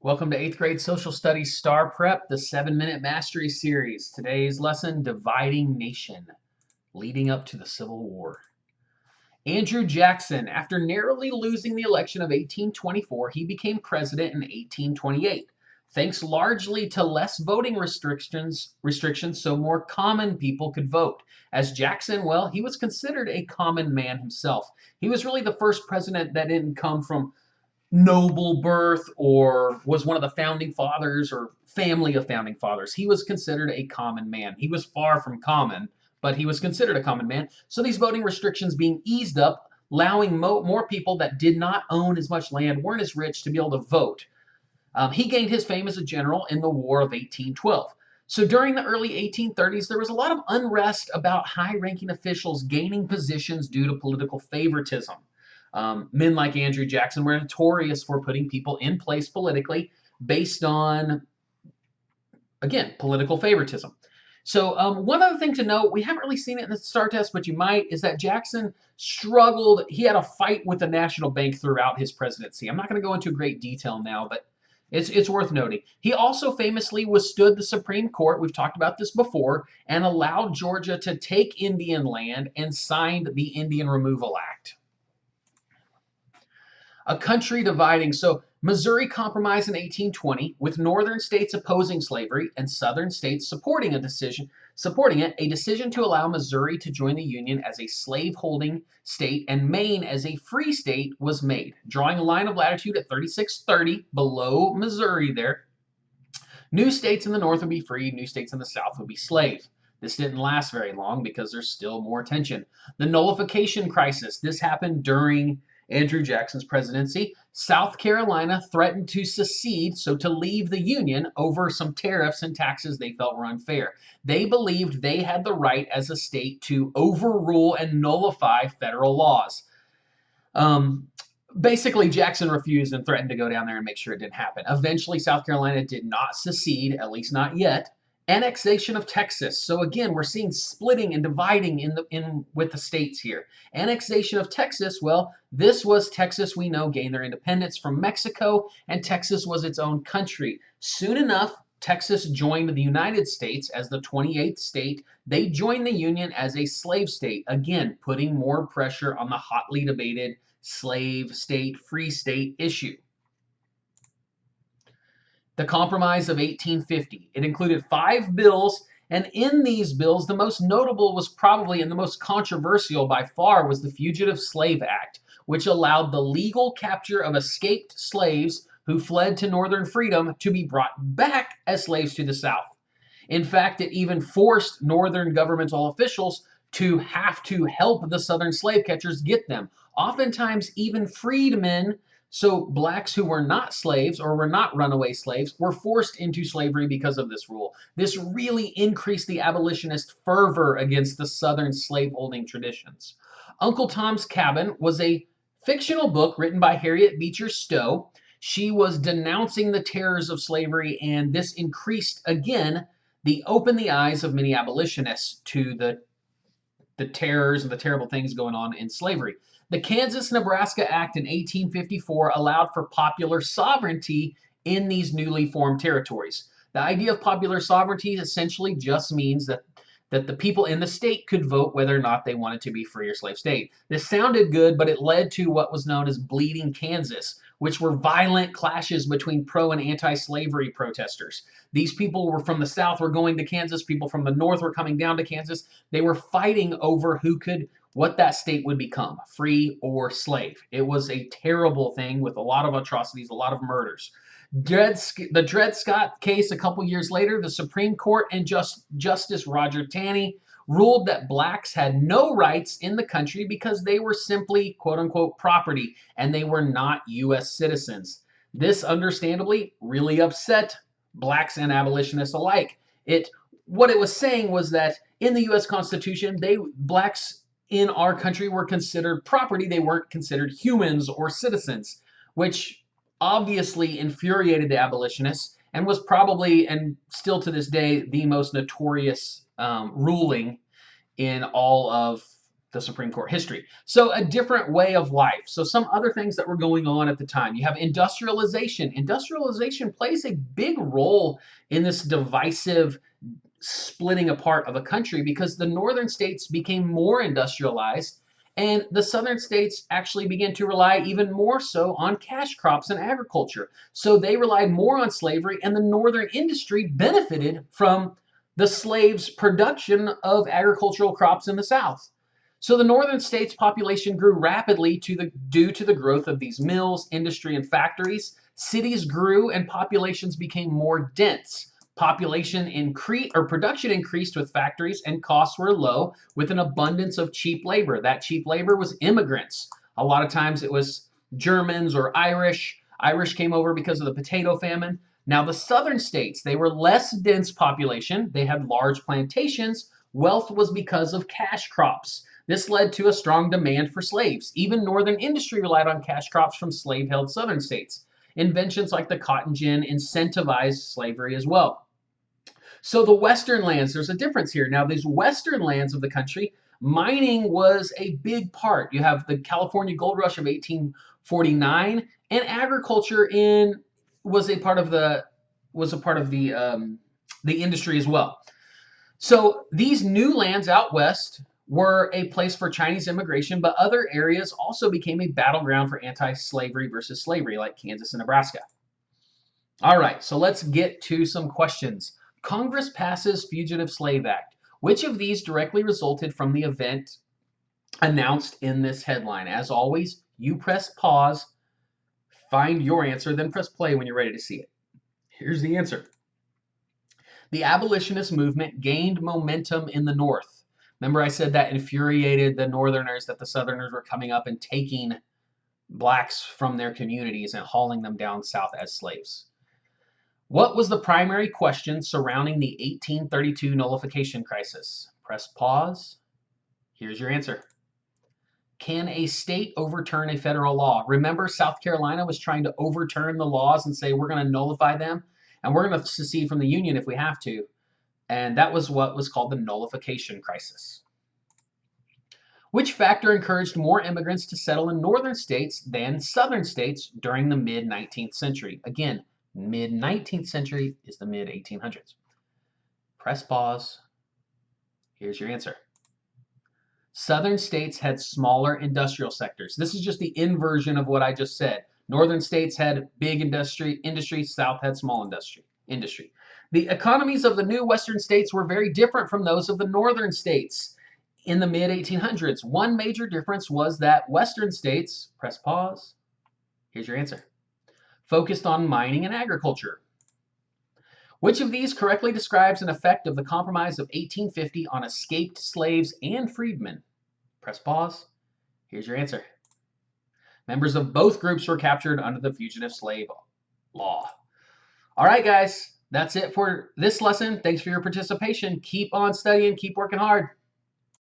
Welcome to 8th grade Social Studies Star Prep, the 7-Minute Mastery Series. Today's lesson, Dividing Nation, leading up to the Civil War. Andrew Jackson, after narrowly losing the election of 1824, he became president in 1828, thanks largely to less voting restrictions so more common people could vote. As Jackson, well, he was considered a common man himself. He was really the first president that didn't come from noble birth or was one of the founding fathers or family of founding fathers. He was considered a common man. He was far from common, but he was considered a common man. So these voting restrictions being eased up, allowing more people that did not own as much land, weren't as rich, to be able to vote. He gained his fame as a general in the War of 1812. So during the early 1830s, there was a lot of unrest about high-ranking officials gaining positions due to political favoritism. Men like Andrew Jackson were notorious for putting people in place politically based on, again, political favoritism. So one other thing to note, we haven't really seen it in the STAR test, but you might, is that Jackson struggled. He had a fight with the National Bank throughout his presidency. I'm not going to go into great detail now, but it's worth noting. He also famously withstood the Supreme Court, we've talked about this before, and allowed Georgia to take Indian land and signed the Indian Removal Act. A country dividing. So Missouri Compromise in 1820, with northern states opposing slavery and southern states supporting it, a decision to allow Missouri to join the Union as a slave-holding state and Maine as a free state was made, drawing a line of latitude at 3630 below Missouri there. New states in the north would be free, new states in the south would be slave. This didn't last very long because there's still more tension. The nullification crisis. This happened during Andrew Jackson's presidency. South Carolina threatened to secede, so to leave the Union, over some tariffs and taxes they felt were unfair. They believed they had the right as a state to overrule and nullify federal laws. Basically, Jackson refused and threatened to go down there and make sure it didn't happen. Eventually, South Carolina did not secede, at least not yet. Annexation of Texas. So again, we're seeing splitting and dividing with the states here. Annexation of Texas, well, this was Texas, we know, gained their independence from Mexico, and Texas was its own country. Soon enough, Texas joined the United States as the 28th state. They joined the Union as a slave state, again, putting more pressure on the hotly debated slave state, free state issue. The Compromise of 1850. It included 5 bills, and in these bills, the most notable was probably, and the most controversial by far, was the Fugitive Slave Act, which allowed the legal capture of escaped slaves who fled to northern freedom to be brought back as slaves to the South. In fact, it even forced northern governmental officials to have to help the southern slave catchers get them. Oftentimes, even freedmen, so blacks who were not slaves or were not runaway slaves, were forced into slavery because of this rule. This really increased the abolitionist fervor against the southern slaveholding traditions. Uncle Tom's Cabin was a fictional book written by Harriet Beecher Stowe. She was denouncing the terrors of slavery, and this increased, again, opened the eyes of many abolitionists to the terrors and the terrible things going on in slavery. The Kansas-Nebraska Act in 1854 allowed for popular sovereignty in these newly formed territories. The idea of popular sovereignty essentially just means that the people in the state could vote whether or not they wanted to be free or slave state. This sounded good, but it led to what was known as Bleeding Kansas, which were violent clashes between pro and anti-slavery protesters. These people were from the South were going to Kansas, people from the North were coming down to Kansas. They were fighting over what that state would become, free or slave. It was a terrible thing with a lot of atrocities, a lot of murders. The Dred Scott case a couple years later, the Supreme Court and Justice Roger Taney ruled that blacks had no rights in the country because they were simply, quote-unquote, property, and they were not U.S. citizens. This, understandably, really upset blacks and abolitionists alike. What it was saying was that in the U.S. Constitution, blacks in our country were considered property. They weren't considered humans or citizens, which obviously infuriated the abolitionists and was probably, and still to this day, the most notorious ruling in all of the Supreme Court history. So a different way of life. So some other things that were going on at the time. You have industrialization. Industrialization plays a big role in this divisive splitting apart of a country because the northern states became more industrialized and the southern states actually began to rely even more so on cash crops and agriculture. So they relied more on slavery, and the northern industry benefited from the slaves' production of agricultural crops in the south. So the northern states' population grew rapidly due to the growth of these mills, industry, and factories. Cities grew and populations became more dense. Population increased or production increased with factories, and costs were low with an abundance of cheap labor. That cheap labor was immigrants. A lot of times it was Germans or Irish. Irish came over because of the potato famine. Now the southern states, they were less dense population. They had large plantations. Wealth was because of cash crops. This led to a strong demand for slaves. Even northern industry relied on cash crops from slave-held southern states. Inventions like the cotton gin incentivized slavery as well. So the western lands, there's a difference here. Now, these western lands of the country, mining was a big part. You have the California Gold Rush of 1849, and agriculture was a part of the industry as well. So these new lands out west were a place for Chinese immigration, but other areas also became a battleground for anti-slavery versus slavery, like Kansas and Nebraska. All right, so let's get to some questions. Congress passes Fugitive Slave Act. Which of these directly resulted from the event announced in this headline? As always, you press pause, find your answer, then press play when you're ready to see it. Here's the answer. The abolitionist movement gained momentum in the North. Remember I said that infuriated the Northerners, that the Southerners were coming up and taking blacks from their communities and hauling them down south as slaves. What was the primary question surrounding the 1832 nullification crisis? Press pause. Here's your answer. Can a state overturn a federal law? Remember, South Carolina was trying to overturn the laws and say, we're going to nullify them, and we're going to secede from the Union if we have to. And that was what was called the nullification crisis. Which factor encouraged more immigrants to settle in northern states than southern states during the mid-19th century? Again, mid-19th century is the mid-1800s. Press pause. Here's your answer. Southern states had smaller industrial sectors. This is just the inversion of what I just said. Northern states had big industry, South had small industry. The economies of the new western states were very different from those of the northern states in the mid-1800s. One major difference was that western states, press pause, here's your answer, focused on mining and agriculture. Which of these correctly describes an effect of the Compromise of 1850 on escaped slaves and freedmen? Press pause. Here's your answer. Members of both groups were captured under the Fugitive Slave Law. All right, guys, that's it for this lesson. Thanks for your participation. Keep on studying, keep working hard.